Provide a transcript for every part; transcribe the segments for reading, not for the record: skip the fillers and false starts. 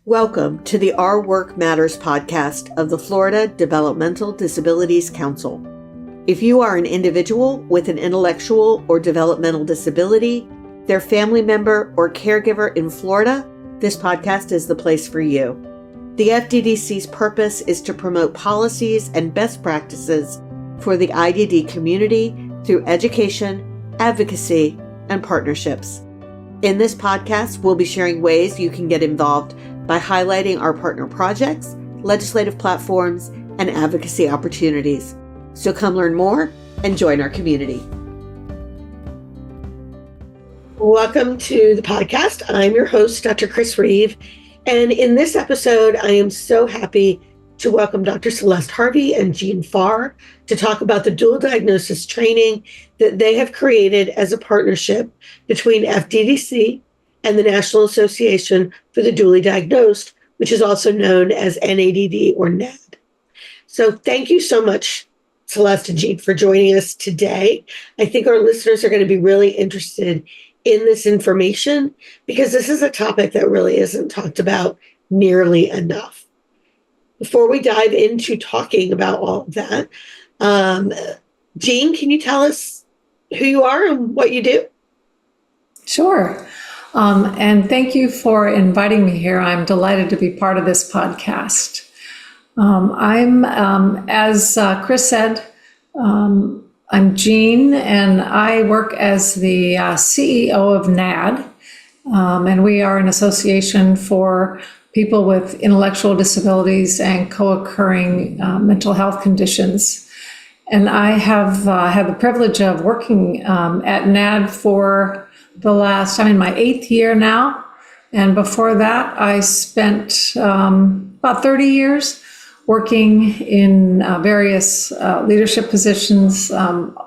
Welcome to the Our Work Matters podcast of the Florida Developmental Disabilities Council. If you are an individual with an intellectual or developmental disability, their family member or caregiver in Florida, this podcast is the place for you. The FDDC's purpose is to promote policies and best practices for the IDD community through education, advocacy, and partnerships. In this podcast, we'll be sharing ways you can get involved by highlighting our partner projects, legislative platforms, and advocacy opportunities. So come learn more and join our community. Welcome to the podcast. I'm your host, Dr. Chris Reeve. And in this episode, I am so happy to welcome Dr. Celeste Harvey and Jeanne Farr to talk about the dual diagnosis training that they have created as a partnership between FDDC and the National Association for the Dually Diagnosed, which is also known as NADD or NAD. So thank you so much, Celeste and Jeanne, for joining us today. I think our listeners are going to be really interested in this information because this is a topic that really isn't talked about nearly enough. Before we dive into talking about all of that, Jeanne, can you tell us who you are and what you do? Sure. And thank you for inviting me here. I'm delighted to be part of this podcast. As Chris said, I'm Jeanne, and I work as the CEO of NAD, and we are an association for people with intellectual disabilities and co-occurring mental health conditions. And I have had the privilege of working at NAD for I'm in my 8th year now. And before that, I spent about 30 years working in various leadership positions,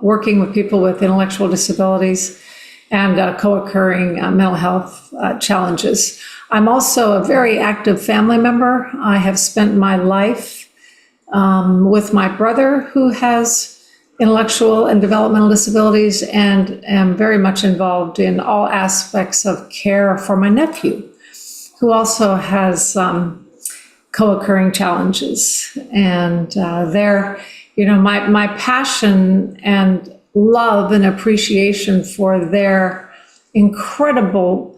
working with people with intellectual disabilities and co-occurring mental health challenges. I'm also a very active family member. I have spent my life with my brother who has intellectual and developmental disabilities, and am very much involved in all aspects of care for my nephew, who also has co-occurring challenges. And my passion and love and appreciation for their incredible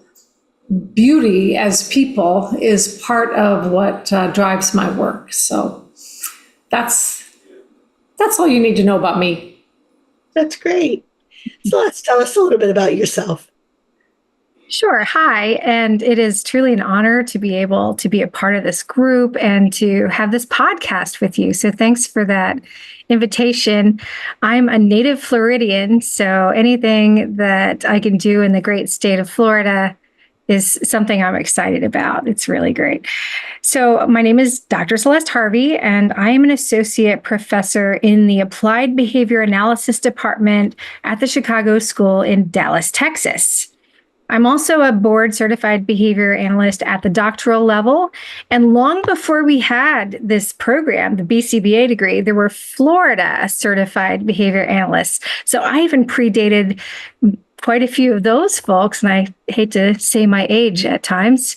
beauty as people is part of what drives my work. So that's all you need to know about me. That's great. So let's tell us a little bit about yourself. Sure. Hi. And it is truly an honor to be able to be a part of this group and to have this podcast with you. So thanks for that invitation. I'm a native Floridian, so anything that I can do in the great state of Florida is something I'm excited about. It's really great. So my name is Dr. Celeste Harvey, and I am an associate professor in the Applied Behavior Analysis Department at the Chicago School in Dallas, Texas. I'm also a board certified behavior analyst at the doctoral level. And long before we had this program, the BCBA degree, there were Florida certified behavior analysts. So I even predated quite a few of those folks, and I hate to say my age at times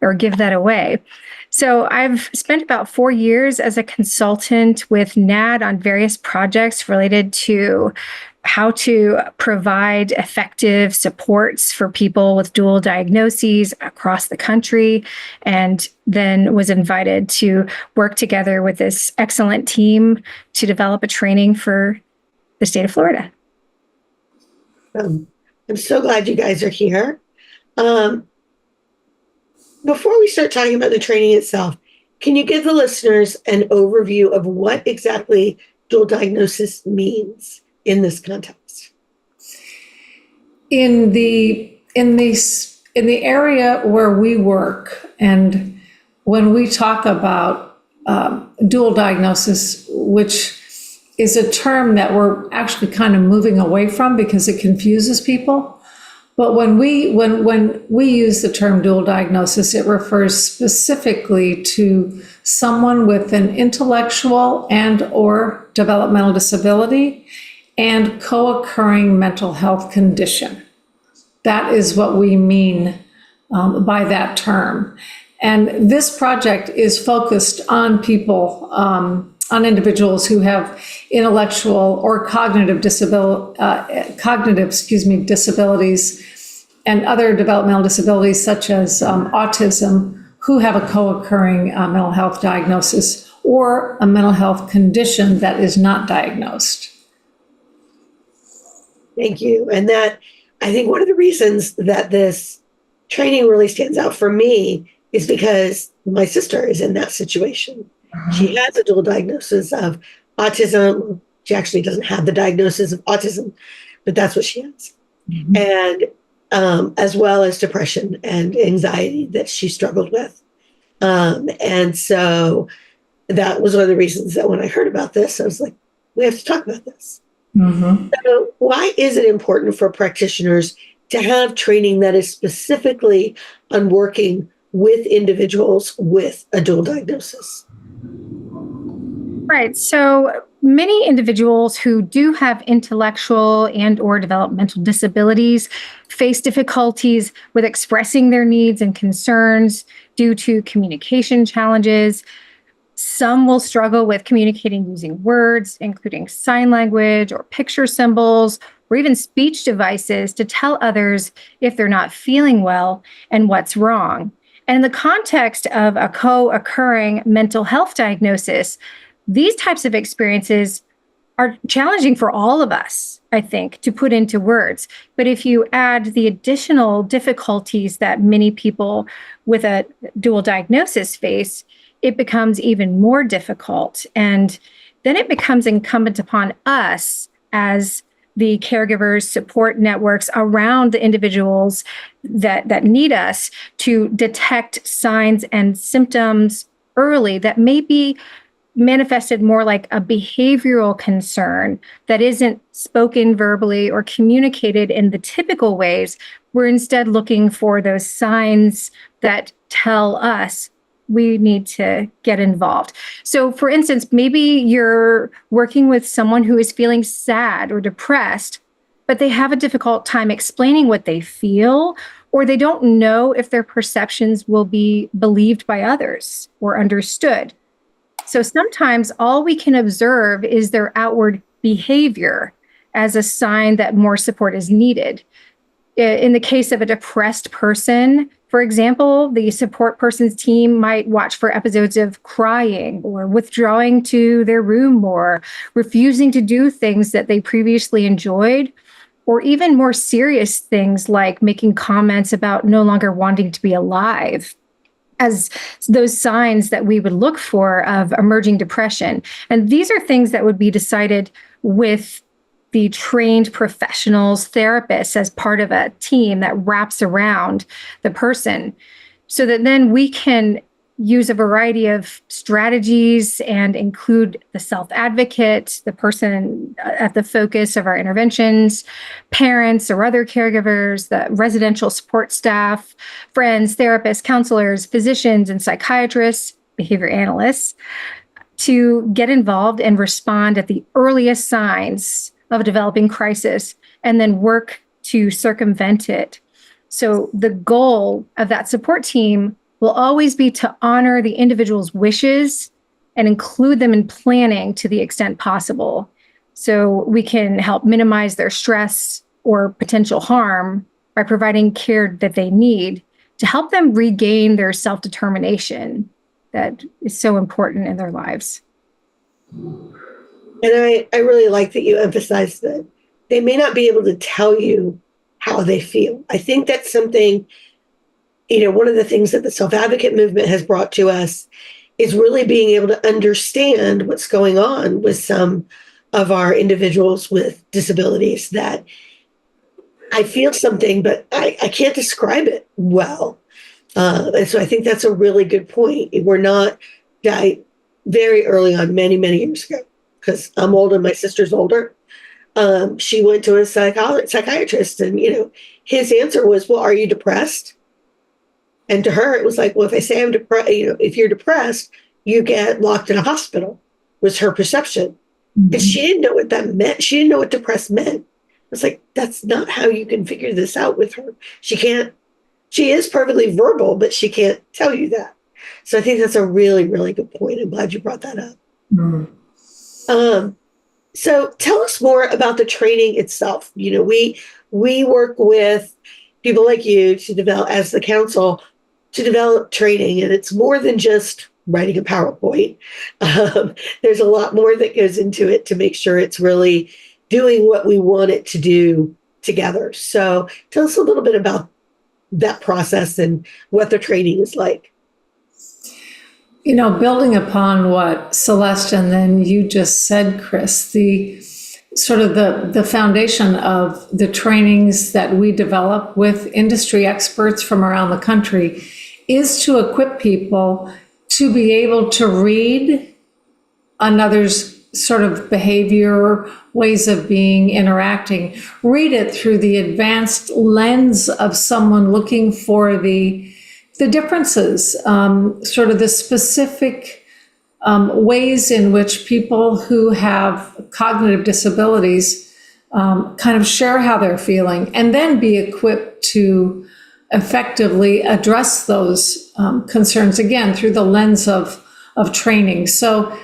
or give that away. So I've spent about 4 years as a consultant with NAD on various projects related to how to provide effective supports for people with dual diagnoses across the country, and then was invited to work together with this excellent team to develop a training for the state of Florida. I'm so glad you guys are here. Before we start talking about the training itself, can you give the listeners an overview of what exactly dual diagnosis means in this context? In the area where we work, and when we talk about dual diagnosis, which is a term that we're actually kind of moving away from because it confuses people. But when we use the term dual diagnosis, it refers specifically to someone with an intellectual and or developmental disability and co-occurring mental health condition. That is what we mean by that term. And this project is focused on people, on individuals who have intellectual or cognitive disabilities and other developmental disabilities such as autism, who have a co-occurring mental health diagnosis or a mental health condition that is not diagnosed. Thank you. And that, I think one of the reasons that this training really stands out for me is because my sister is in that situation. She has a dual diagnosis of autism. She actually doesn't have the diagnosis of autism, but that's what she has. And as well as depression and anxiety that she struggled with. And so that was one of the reasons that when I heard about this, I was like, we have to talk about this. So why is it important for practitioners to have training that is specifically on working with individuals with a dual diagnosis? Right. So many individuals who do have intellectual and or developmental disabilities face difficulties with expressing their needs and concerns due to communication challenges. Some will struggle with communicating using words, including sign language or picture symbols, or even speech devices to tell others if they're not feeling well and what's wrong. And in the context of a co-occurring mental health diagnosis, these types of experiences are challenging for all of us, I think, to put into words. But if you add the additional difficulties that many people with a dual diagnosis face, it becomes even more difficult. And then it becomes incumbent upon us as the caregivers, support networks around the individuals that need us to detect signs and symptoms early that may be manifested more like a behavioral concern that isn't spoken verbally or communicated in the typical ways. We're instead looking for those signs that tell us we need to get involved. So for instance, maybe you're working with someone who is feeling sad or depressed, but they have a difficult time explaining what they feel, or they don't know if their perceptions will be believed by others or understood. So sometimes all we can observe is their outward behavior as a sign that more support is needed. In the case of a depressed person, for example, the support person's team might watch for episodes of crying or withdrawing to their room more, refusing to do things that they previously enjoyed, or even more serious things like making comments about no longer wanting to be alive, as those signs that we would look for of emerging depression. And these are things that would be decided with the trained professionals, therapists, as part of a team that wraps around the person, so that then we can use a variety of strategies and include the self-advocate, the person at the focus of our interventions, parents or other caregivers, the residential support staff, friends, therapists, counselors, physicians, and psychiatrists, behavior analysts, to get involved and respond at the earliest signs of a developing crisis and then work to circumvent it. So the goal of that support team will always be to honor the individual's wishes and include them in planning to the extent possible, so we can help minimize their stress or potential harm by providing care that they need to help them regain their self-determination that is so important in their lives. And I really like that you emphasize that they may not be able to tell you how they feel. I think that's something, one of the things that the self-advocate movement has brought to us is really being able to understand what's going on with some of our individuals with disabilities, that I feel something, but I can't describe it well. And so I think that's a really good point. We're not very early on, many, many years ago, because I'm old and my sister's older. She went to a psychiatrist, and, his answer was, well, are you depressed? And to her, it was like, well, if I say I'm depressed, if you're depressed, you get locked in a hospital, was her perception. Mm-hmm. And she didn't know what that meant. She didn't know what depressed meant. It's like, that's not how you can figure this out with her. She can't she is perfectly verbal, but she can't tell you that. So I think that's a really, really good point. I'm glad you brought that up. So tell us more about the training itself. We work with people like you to develop, as the council, to develop training, and it's more than just writing a PowerPoint. There's a lot more that goes into it to make sure it's really doing what we want it to do together. So tell us a little bit about that process and what the training is like. Building upon what Celeste and then you just said, Chris, the sort of the foundation of the trainings that we develop with industry experts from around the country is to equip people to be able to read another's sort of behavior, ways of being, interacting, read it through the advanced lens of someone looking for the differences, sort of the specific ways in which people who have cognitive disabilities kind of share how they're feeling, and then be equipped to effectively address those concerns, again, through the lens of training. So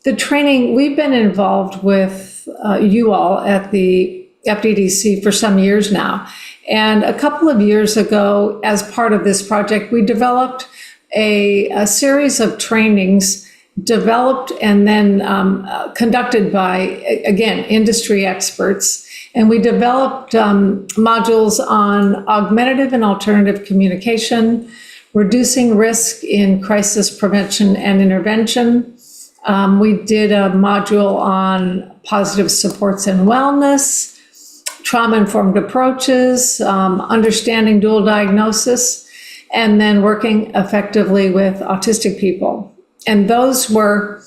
the training, we've been involved with you all at the FDDC for some years now. And a couple of years ago, as part of this project, we developed a series of trainings developed and then conducted by, again, industry experts. And we developed modules on augmentative and alternative communication, reducing risk in crisis prevention and intervention. We did a module on positive supports and wellness, trauma-informed approaches, understanding dual diagnosis, and then working effectively with autistic people. And those were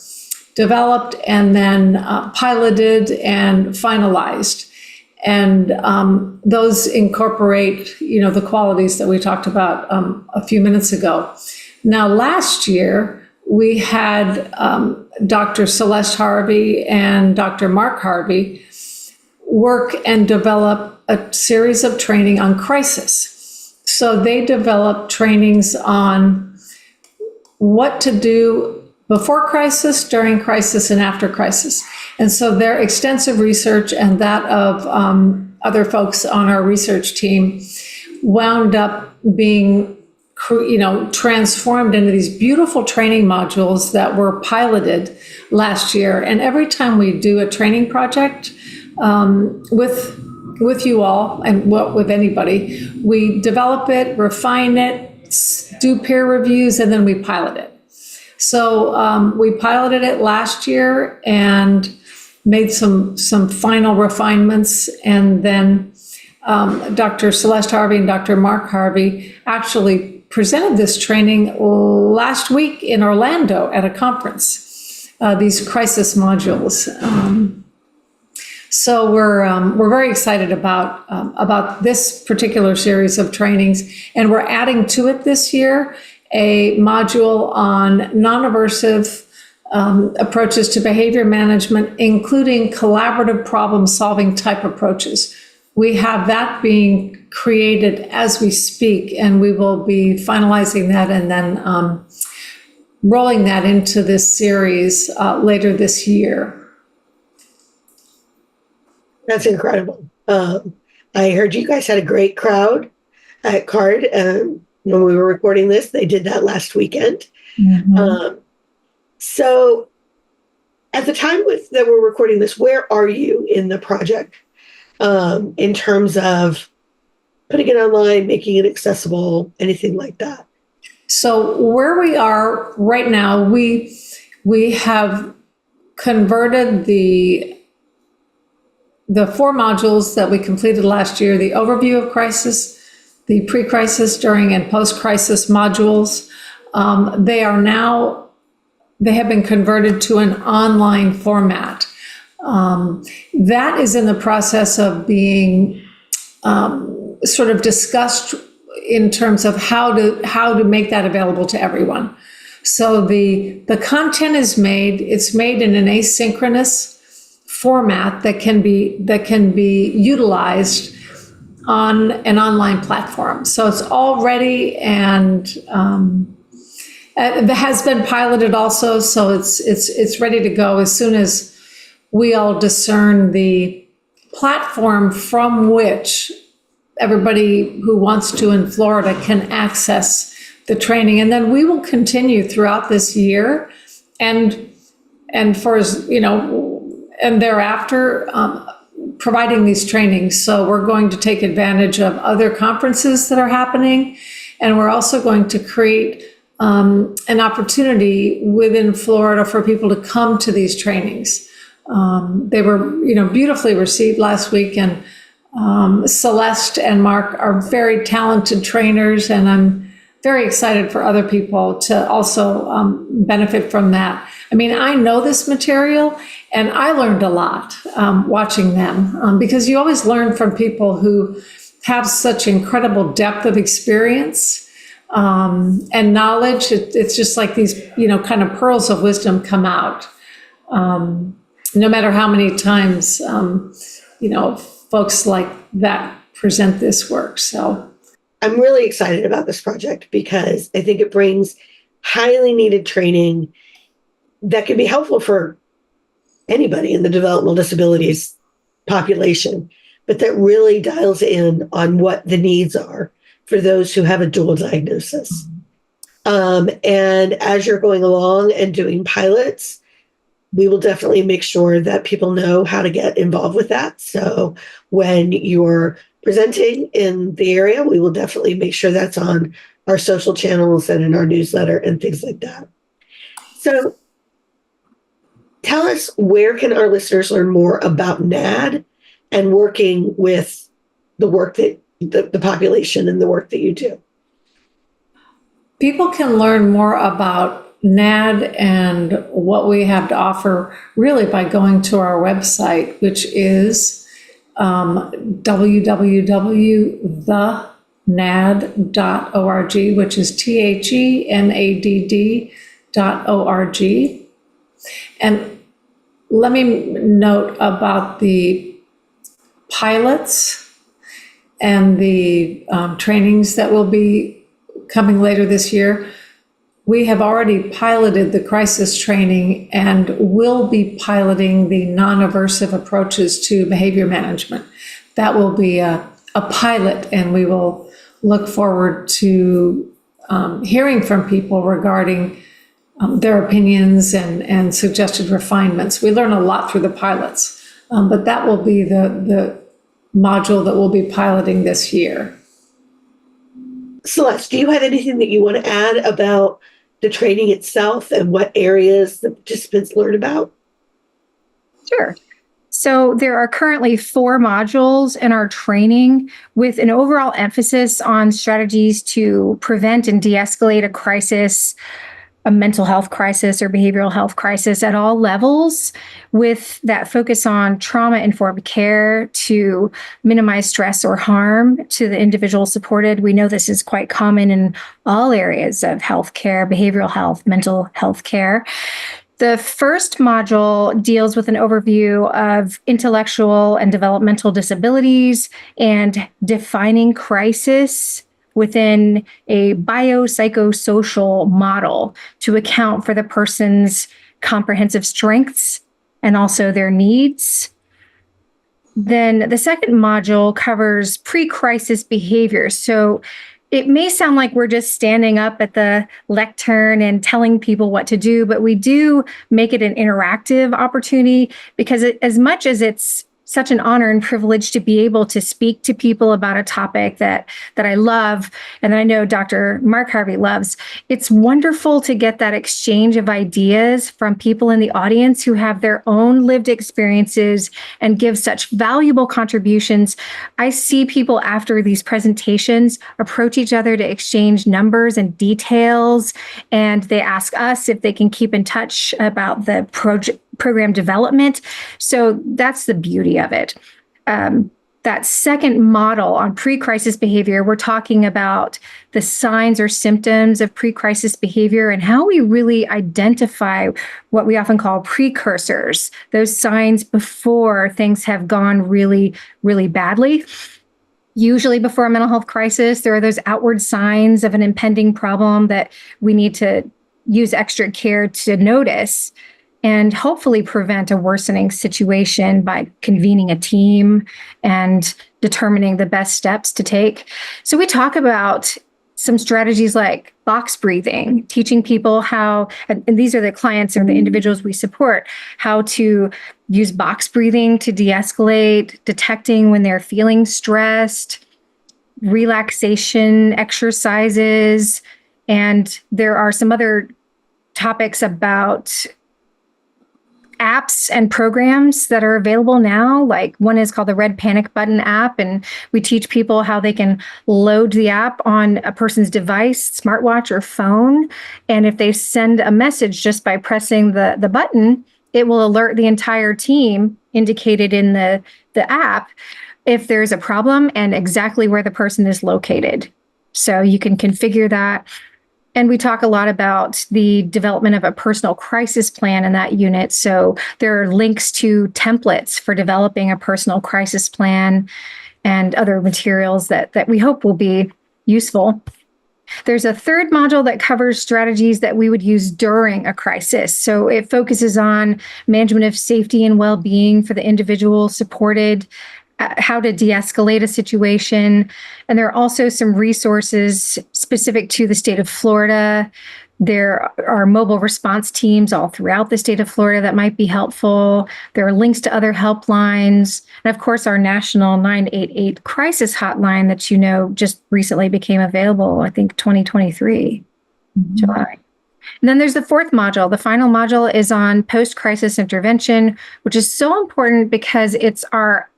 developed and then piloted and finalized. And those incorporate, the qualities that we talked about a few minutes ago. Now, last year, we had Dr. Celeste Harvey and Dr. Mark Harvey work and develop a series of training on crisis. So they developed trainings on what to do before crisis, during crisis, and after crisis. And so their extensive research and that of other folks on our research team wound up being transformed into these beautiful training modules that were piloted last year. And every time we do a training project with you all and with anybody, we develop it, refine it, do peer reviews, and then we pilot it. So we piloted it last year and made some final refinements, and then Dr. Celeste Harvey and Dr. Mark Harvey actually presented this training last week in Orlando at a conference, these crisis modules. So we're very excited about this particular series of trainings, and we're adding to it this year a module on non-aversive approaches to behavior management, including collaborative problem-solving type approaches. We have that being created as we speak, and we will be finalizing that and then rolling that into this series later this year. That's incredible. I heard you guys had a great crowd at CARD when we were recording this. They did that last weekend. Mm-hmm. So at the time that we're recording this, where are you in the project in terms of putting it online, making it accessible, anything like that? So where we are right now, we have converted the 4 modules that we completed last year, the overview of crisis, the pre-crisis, during, and post-crisis modules. They have been converted to an online format. That is in the process of being sort of discussed in terms of how to make that available to everyone. So the content is made. It's made in an asynchronous format that can be utilized on an online platform. So it's all ready, and it has been piloted also. So it's ready to go as soon as we all discern the platform from which everybody who wants to in Florida can access the training. And then we will continue throughout this year and for, and thereafter, providing these trainings. So we're going to take advantage of other conferences that are happening. And we're also going to create an opportunity within Florida for people to come to these trainings. They were, beautifully received last week, and Celeste and Mark are very talented trainers, and I'm very excited for other people to also benefit from that. I mean, I know this material, and I learned a lot watching them, because you always learn from people who have such incredible depth of experience and knowledge. It's just like these, kind of pearls of wisdom come out. No matter how many times, folks like that present this work. So I'm really excited about this project because I think it brings highly needed training that can be helpful for anybody in the developmental disabilities population, but that really dials in on what the needs are for those who have a dual diagnosis. And as you're going along and doing pilots, we will definitely make sure that people know how to get involved with that. So when you're presenting in the area, we will definitely make sure that's on our social channels and in our newsletter and things like that. So tell us, where can our listeners learn more about NAD and working with the work that the population and the work that you do? People can learn more about NAD and what we have to offer really by going to our website, which is www.thenad.org, which is THENADD.org. And let me note about the pilots and the trainings that will be coming later this year. We have already piloted the crisis training and will be piloting the non-aversive approaches to behavior management. That will be a pilot, and we will look forward to hearing from people regarding their opinions and suggested refinements. We learn a lot through the pilots, but that will be the module that we'll be piloting this year. Celeste, do you have anything that you want to add about the training itself and what areas the participants learn about? Sure. So there are currently 4 modules in our training with an overall emphasis on strategies to prevent and de-escalate a crisis, a mental health crisis or behavioral health crisis at all levels, with that focus on trauma-informed care to minimize stress or harm to the individual supported. We know this is quite common in all areas of healthcare, behavioral health, mental health care. The first module deals with an overview of intellectual and developmental disabilities and defining crisis within a biopsychosocial model to account for the person's comprehensive strengths and also their needs. Then the second module covers pre-crisis behavior. So it may sound like we're just standing up at the lectern and telling people what to do, but we do make it an interactive opportunity because as much as it's such an honor and privilege to be able to speak to people about a topic that I love and that I know Dr. Mark Harvey loves, it's wonderful to get that exchange of ideas from people in the audience who have their own lived experiences and give such valuable contributions. I see people after these presentations approach each other to exchange numbers and details, and they ask us if they can keep in touch about the program development. So that's the beauty of it. That second model on pre-crisis behavior, we're talking about the signs or symptoms of pre-crisis behavior and how we really identify what we often call precursors, those signs before things have gone really, really badly. Usually before a mental health crisis, there are those outward signs of an impending problem that we need to use extra care to notice and hopefully prevent a worsening situation by convening a team and determining the best steps to take. So we talk about some strategies like box breathing, teaching people how, and these are the clients or the individuals we support, how to use box breathing to de-escalate, detecting when they're feeling stressed, relaxation exercises, and there are some other topics about apps and programs that are available now. Like one is called the Red Panic Button app, and we teach people how they can load the app on a person's device, smartwatch or phone. And if they send a message just by pressing the button, it will alert the entire team indicated in the app if there's a problem and exactly where the person is located. So you can configure that. And we talk a lot about the development of a personal crisis plan in that unit. So there are links to templates for developing a personal crisis plan and other materials that we hope will be useful. There's a third module that covers strategies that we would use during a crisis. So it focuses on management of safety and well-being for the individual supported, how to de-escalate a situation. And there are also some resources specific to the state of Florida. There are mobile response teams all throughout the state of Florida that might be helpful. There are links to other helplines. And of course, our national 988 crisis hotline that just recently became available, I think 2023, July. And then there's the fourth module. The final module is on post-crisis intervention, which is so important because it's our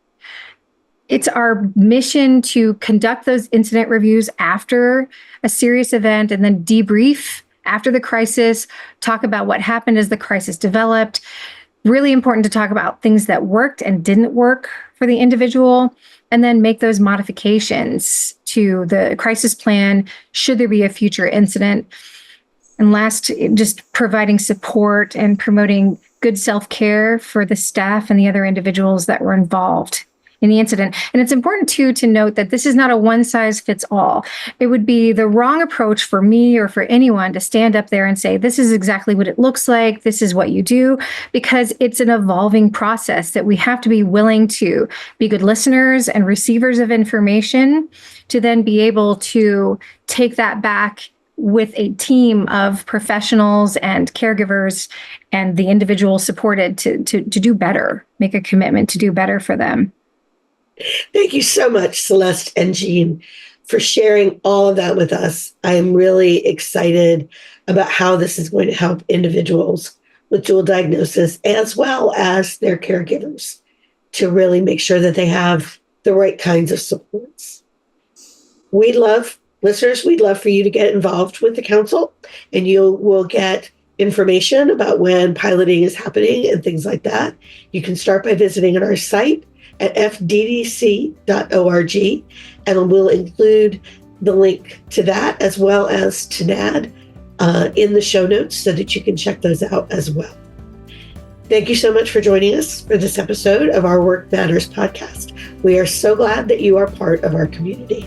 mission to conduct those incident reviews after a serious event and then debrief after the crisis, talk about what happened as the crisis developed. Really important to talk about things that worked and didn't work for the individual, and then make those modifications to the crisis plan should there be a future incident. And last, just providing support and promoting good self-care for the staff and the other individuals that were involved in the incident. And it's important too to note that this is not a one size fits all. It would be the wrong approach for me or for anyone to stand up there and say, this is exactly what it looks like, this is what you do, because it's an evolving process that we have to be willing to be good listeners and receivers of information to then be able to take that back with a team of professionals and caregivers and the individual supported to do better, make a commitment to do better for them. Thank you so much, Celeste and Jeanne, for sharing all of that with us. I am really excited about how this is going to help individuals with dual diagnosis as well as their caregivers to really make sure that they have the right kinds of supports. We'd love for you to get involved with the council, and you will get information about when piloting is happening and things like that. You can start by visiting our site at fddc.org, and we'll include the link to that as well as to NAD in the show notes so that you can check those out as well. Thank you so much for joining us for this episode of our Work Matters podcast. We are so glad that you are part of our community.